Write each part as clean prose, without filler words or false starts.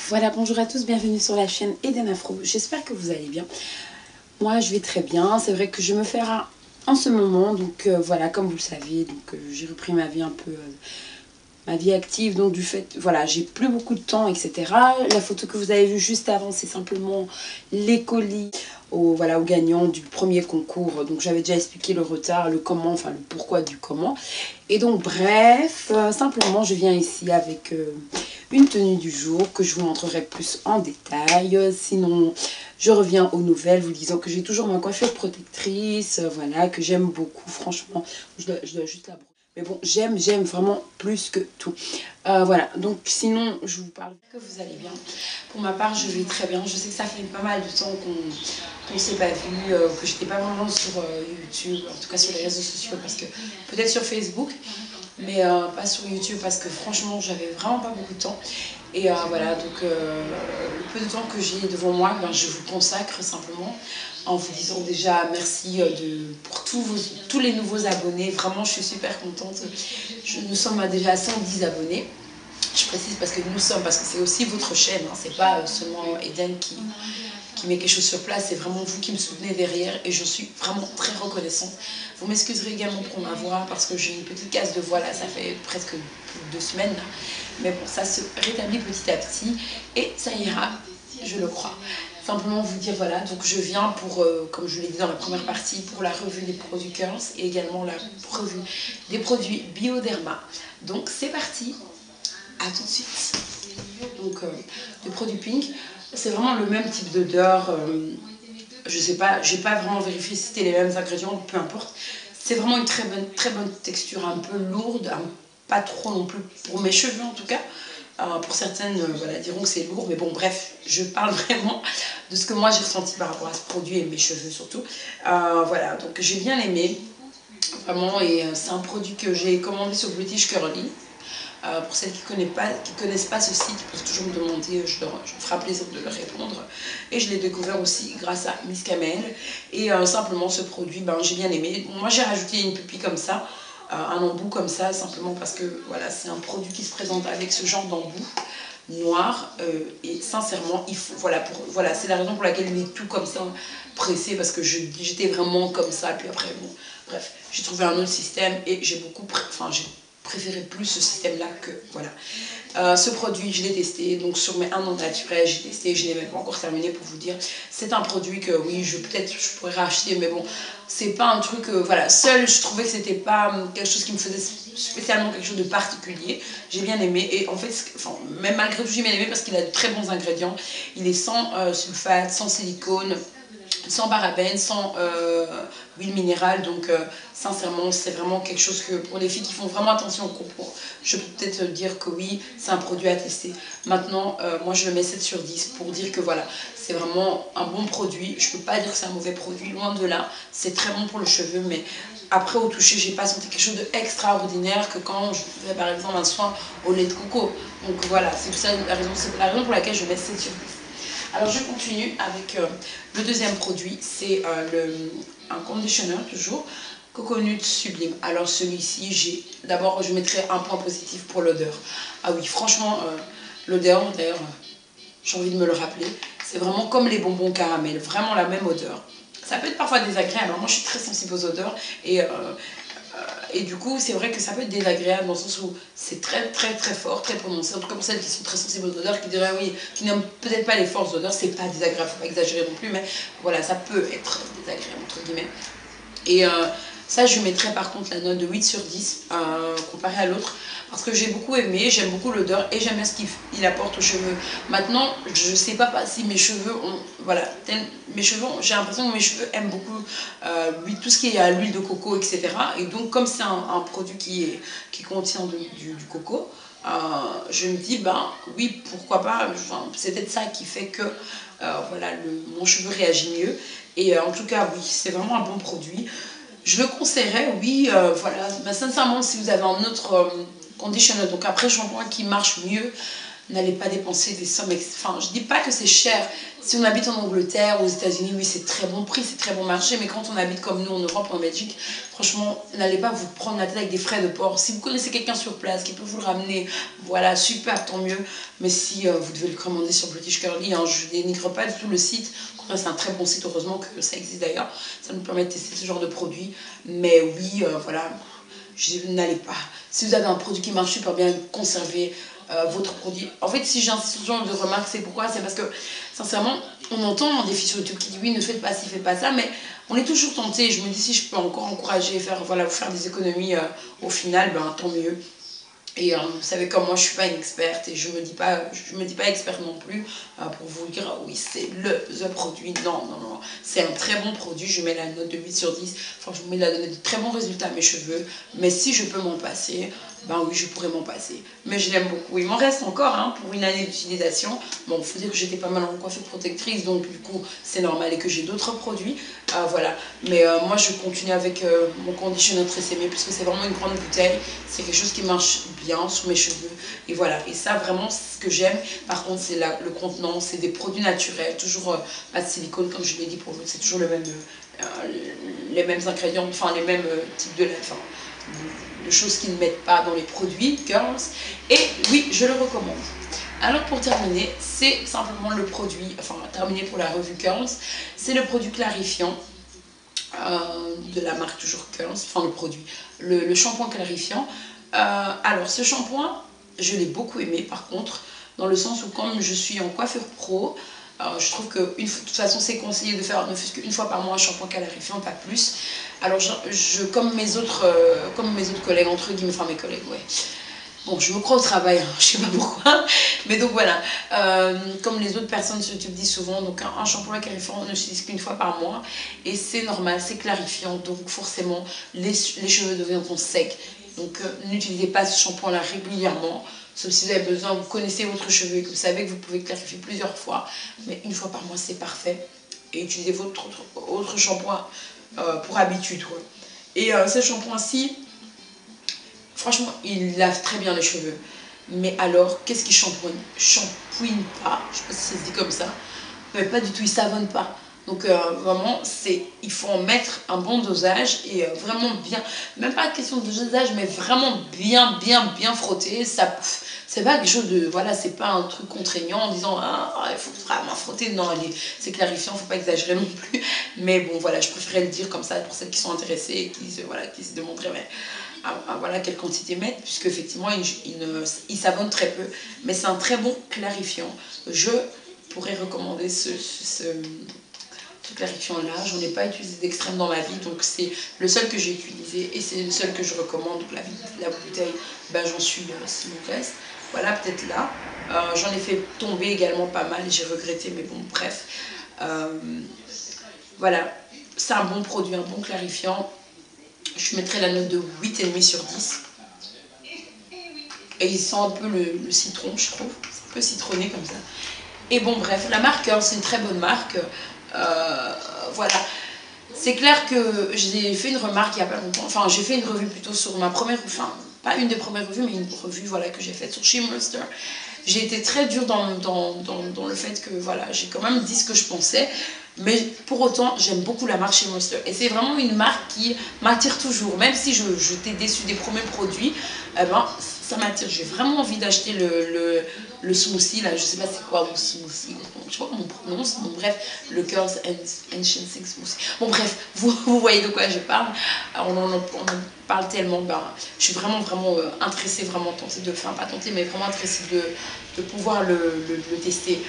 Voilà, bonjour à tous, bienvenue sur la chaîne Eden Afro. J'espère que vous allez bien. Moi, je vais très bien. C'est vrai que je me fais rare en ce moment. Donc voilà, comme vous le savez, j'ai repris ma vie un peu, ma vie active. Donc du fait, voilà, j'ai plus beaucoup de temps, etc. La photo que vous avez vue juste avant, c'est simplement les colis au gagnant du premier concours. Donc j'avais déjà expliqué le retard, le comment, enfin le pourquoi du comment. Et donc bref, simplement je viens ici avec une tenue du jour que je vous montrerai plus en détail. Sinon, je reviens aux nouvelles vous disant que j'ai toujours ma coiffure protectrice, voilà, que j'aime beaucoup, franchement. Je dois juste la brosser. Mais bon, j'aime vraiment plus que tout. Voilà, donc sinon, je vous parle que vous allez bien. Pour ma part, je vais très bien. Je sais que ça fait pas mal de temps qu'on ne s'est pas vu, que j'étais pas vraiment sur YouTube, en tout cas sur les réseaux sociaux, parce que peut-être sur Facebook, mais pas sur YouTube, parce que franchement, j'avais vraiment pas beaucoup de temps. Et voilà, donc le peu de temps que j'ai devant moi, ben, je vous consacre simplement en vous disant déjà merci pour tous les nouveaux abonnés. Vraiment, je suis super contente. Nous sommes déjà à 110 abonnés. Je précise parce que c'est aussi votre chaîne, hein, c'est pas seulement Eden qui met quelque chose sur place, c'est vraiment vous qui me soutenez derrière et je suis vraiment très reconnaissante. Vous m'excuserez également pour ma voix parce que j'ai une petite casse de voix là, ça fait presque 2 semaines là. Mais bon, ça se rétablit petit à petit et ça ira, je le crois. Simplement vous dire voilà, donc je viens pour, comme je l'ai dit dans la première partie, pour la revue des produits Curls et également la revue des produits Bioderma. Donc c'est parti, à tout de suite. Donc le produit Pink, c'est vraiment le même type d'odeur. Je sais pas, j'ai pas vraiment vérifié si c'était les mêmes ingrédients, peu importe. C'est vraiment une très bonne texture, un peu lourde, pas trop non plus pour mes cheveux en tout cas. Pour certaines, voilà, diront que c'est lourd, mais bon, bref, je parle vraiment de ce que moi j'ai ressenti par rapport à ce produit et mes cheveux surtout. Voilà, donc j'ai bien aimé, vraiment, et c'est un produit que j'ai commandé sur British Curly. Pour celles qui ne connaissent pas ce site, ils peuvent toujours me demander, je me ferai plaisir de leur répondre. Et je l'ai découvert aussi grâce à Miss Kamel. Et simplement ce produit, ben, j'ai bien aimé. Moi j'ai rajouté une pupille comme ça, un embout comme ça, simplement parce que voilà, c'est un produit qui se présente avec ce genre d'embout noir. Et sincèrement, il faut, voilà, c'est la raison pour laquelle il est tout comme ça pressé, parce que j'étais vraiment comme ça. Puis après, bon, bref, j'ai trouvé un autre système et j'ai préféré plus ce système là que voilà. Ce produit je l'ai testé donc sur mes 1 an naturel, j'ai testé, je l'ai même pas encore terminé pour vous dire. C'est un produit que oui, peut-être je pourrais racheter, mais bon, c'est pas un truc voilà, seul je trouvais que c'était pas quelque chose qui me faisait spécialement quelque chose de particulier. J'ai bien aimé et en fait, enfin, même malgré tout j'ai bien aimé parce qu'il a de très bons ingrédients. Il est sans sulfate, sans silicone, sans parabènes, sans huile minérale, donc sincèrement c'est vraiment quelque chose que pour les filles qui font vraiment attention au corps, je peux peut-être dire que oui, c'est un produit à tester. Maintenant, moi je le mets 7 sur 10 pour dire que voilà, c'est vraiment un bon produit. Je peux pas dire que c'est un mauvais produit, loin de là, c'est très bon pour le cheveu, mais après au toucher, j'ai pas senti quelque chose d'extraordinaire que quand je faisais par exemple un soin au lait de coco. Donc voilà, c'est la raison pour laquelle je mets 7 sur 10. Alors je continue avec le deuxième produit, c'est un conditioner toujours, Coconut Sublime. Alors celui-ci, d'abord je mettrai un point positif pour l'odeur. Ah oui, franchement, l'odeur, d'ailleurs, j'ai envie de me le rappeler, c'est vraiment comme les bonbons caramel, vraiment la même odeur. Ça peut être parfois désagréable, moi je suis très sensible aux odeurs et du coup, c'est vrai que ça peut être désagréable dans le sens où c'est très fort, très prononcé. En tout cas, pour celles qui sont très sensibles aux odeurs, qui diraient oui, qui n'aiment peut-être pas les forces d'odeur, c'est pas désagréable, faut pas exagérer non plus, mais voilà, ça peut être désagréable, entre guillemets. Et ça, je mettrais par contre la note de 8 sur 10 comparé à l'autre, parce que j'ai beaucoup aimé, j'aime beaucoup l'odeur et j'aime bien ce qu'il apporte aux cheveux. Maintenant, je sais pas si mes cheveux ont, voilà, j'ai l'impression que mes cheveux aiment beaucoup tout ce qui est à l'huile de coco, etc. Et donc, comme c'est un produit qui contient du coco, je me dis, ben oui, pourquoi pas, enfin, c'est peut-être ça qui fait que voilà, mon cheveu réagit mieux. Et en tout cas, oui, c'est vraiment un bon produit. Je le conseillerais, oui, voilà. Ben, sincèrement, si vous avez un autre conditioner, donc après shampoing qui marche mieux, n'allez pas dépenser des sommes... Enfin, je dis pas que c'est cher. Si on habite en Angleterre, aux États-Unis, oui, c'est très bon prix, c'est très bon marché. Mais quand on habite comme nous en Europe, en Belgique, franchement, n'allez pas vous prendre la tête avec des frais de port. Si vous connaissez quelqu'un sur place qui peut vous le ramener, voilà, super, tant mieux. Mais si vous devez le commander sur British Curly, hein, je ne dénigre pas du tout le site. C'est un très bon site, heureusement que ça existe d'ailleurs. Ça nous permet de tester ce genre de produit. Mais oui, voilà, n'allez pas. Si vous avez un produit qui marche super bien, conservez votre produit. En fait, si j'insiste ce genre de remarques, c'est pourquoi? C'est parce que, sincèrement, on entend des filles sur YouTube qui disent oui, ne faites pas ci, faites pas ça, mais on est toujours tenté. Je me dis, si je peux encore encourager, voilà, vous faire des économies au final, ben tant mieux. Et vous savez comme moi je suis pas une experte et je me dis pas experte non plus pour vous dire oui c'est le produit, non, c'est un très bon produit, je mets la note de 8 sur 10, enfin je vous mets la note de très bons résultats à mes cheveux, mais si je peux m'en passer, ben oui je pourrais m'en passer, mais je l'aime beaucoup, il m'en reste encore hein, pour une année d'utilisation, bon il faut dire que j'étais pas mal en coiffure protectrice donc du coup c'est normal et que j'ai d'autres produits, voilà, mais moi je continue avec mon conditioner très aimé puisque c'est vraiment une grande bouteille, c'est quelque chose qui marche bien sur mes cheveux et voilà, et ça vraiment ce que j'aime. Par contre c'est le contenant, c'est des produits naturels, toujours pas de silicone comme je l'ai dit pour vous, c'est toujours les mêmes ingrédients, enfin les mêmes types de choses qu'ils ne mettent pas dans les produits Girls, et oui je le recommande. Alors pour terminer, c'est simplement le produit, enfin terminé pour la revue Girls, c'est le produit clarifiant de la marque toujours Girls, enfin le produit, le shampoing clarifiant. Alors ce shampoing, je l'ai beaucoup aimé par contre, dans le sens où comme je suis en coiffure pro, je trouve que de toute façon c'est conseillé de faire ne fût-ce qu'une fois par mois un shampoing clarifiant, pas plus. Alors comme mes autres collègues, entre guillemets, enfin mes collègues, ouais. Bon, je me crois au travail, hein, je sais pas pourquoi, mais donc voilà, comme les autres personnes sur YouTube disent souvent, donc un shampoing clarifiant ne s'utilise qu'une fois par mois, et c'est normal, c'est clarifiant, donc forcément les cheveux deviendront secs. Donc n'utilisez pas ce shampoing-là régulièrement, sauf si vous avez besoin, vous connaissez votre cheveu et que vous savez que vous pouvez clarifier plusieurs fois, mais une fois par mois c'est parfait. Et utilisez votre autre shampoing pour habitude. Quoi. Et ce shampoing-ci, franchement, il lave très bien les cheveux. Mais alors, qu'est-ce qu'il shampooine? Shampooine pas, je sais pas si ça se dit comme ça, mais pas du tout, il savonne pas. Donc vraiment, il faut en mettre un bon dosage et vraiment bien, même pas question de dosage, mais vraiment bien frotter. C'est pas quelque chose de, voilà, c'est pas un truc contraignant en disant, ah, il faut vraiment frotter. Non, c'est clarifiant, faut pas exagérer non plus. Mais bon, voilà, je préférais le dire comme ça pour celles qui sont intéressées et qui se demanderaient, mais voilà quelle quantité mettre, puisque effectivement, il savonne très peu. Mais c'est un très bon clarifiant. Je pourrais recommander ce clarifiant là, j'en ai pas utilisé d'extrême dans ma vie, donc c'est le seul que j'ai utilisé et c'est le seul que je recommande. Donc la bouteille, ben, j'en suis si mon reste. Voilà, peut-être là. J'en ai fait tomber également pas mal, j'ai regretté, mais bon, bref. Voilà, c'est un bon produit, un bon clarifiant. Je mettrai la note de 8,5 sur 10. Et il sent un peu le citron, je trouve. C'est un peu citronné comme ça. Et bon, bref, la marque, c'est une très bonne marque. Voilà, c'est clair que j'ai fait une remarque il n'y a pas longtemps, enfin j'ai fait une revue plutôt sur ma première, enfin pas une des premières revues mais une revue voilà, que j'ai faite sur Shea Moisture. J'ai été très dure dans le fait que voilà, j'ai quand même dit ce que je pensais, mais pour autant j'aime beaucoup la marque Shea Moisture et c'est vraiment une marque qui m'attire toujours, même si j'étais déçue des premiers produits, eh ben, ça m'attire, j'ai vraiment envie d'acheter le smoothie là, je sais pas c'est quoi le smoothie, je sais pas comment on prononce, bon bref, le Girls Enhancing Smoothie. Bon bref, vous voyez de quoi je parle, on en parle tellement, ben, je suis vraiment intéressée, vraiment tentée de, enfin pas tentée mais vraiment intéressée de pouvoir le tester.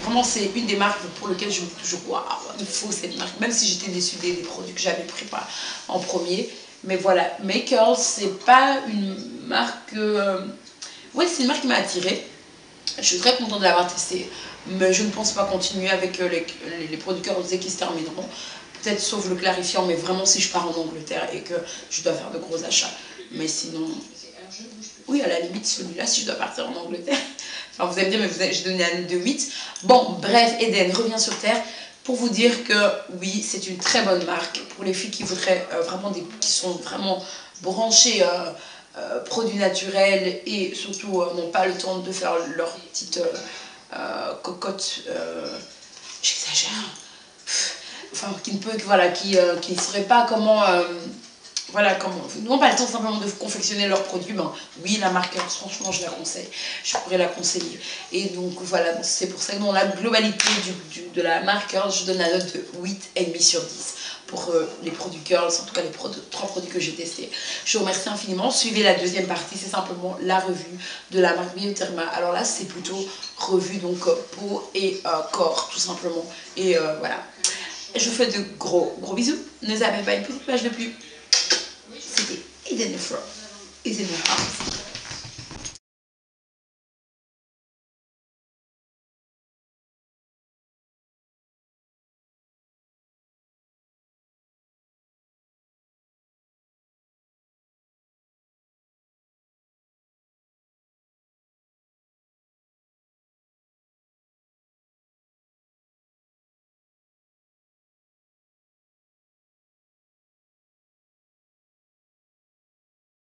Vraiment c'est une des marques pour lesquelles je me dis toujours waouh, il faut cette marque, même si j'étais déçue des produits que j'avais pris en premier. Mais voilà, Makers, c'est pas une marque... Oui, c'est une marque qui m'a attirée. Je suis très contente de l'avoir testée. Mais je ne pense pas continuer avec les produits Girls qui se termineront. Peut-être sauf le clarifiant, mais vraiment si je pars en Angleterre et que je dois faire de gros achats. Mais sinon... Oui, à la limite, celui-là, si je dois partir en Angleterre. Enfin, vous allez me dire, mais j'ai donné un note de 8. Bon, bref, Eden revient sur Terre. Pour vous dire que oui, c'est une très bonne marque pour les filles qui voudraient vraiment qui sont vraiment branchées produits naturels et surtout n'ont pas le temps de faire leur petite cocotte, j'exagère, enfin qui ne peut, voilà, qui ne saurait pas comment, voilà, comment, n'ont pas le temps simplement de confectionner leurs produits, ben oui, la marque, franchement, je la conseille, je pourrais la conseiller. Et donc voilà, c'est pour ça que dans la globalité de la marque, je donne la note de 8,5 sur 10 pour les produits Girls, en tout cas les 3 produits que j'ai testés. Je vous remercie infiniment. Suivez la deuxième partie, c'est simplement la revue de la marque Biotherma. Alors là, c'est plutôt revue donc peau et corps, tout simplement. Et voilà. Je vous fais de gros bisous. Ne zappez pas une petite page de pub. C'était Eden Afro is in the house.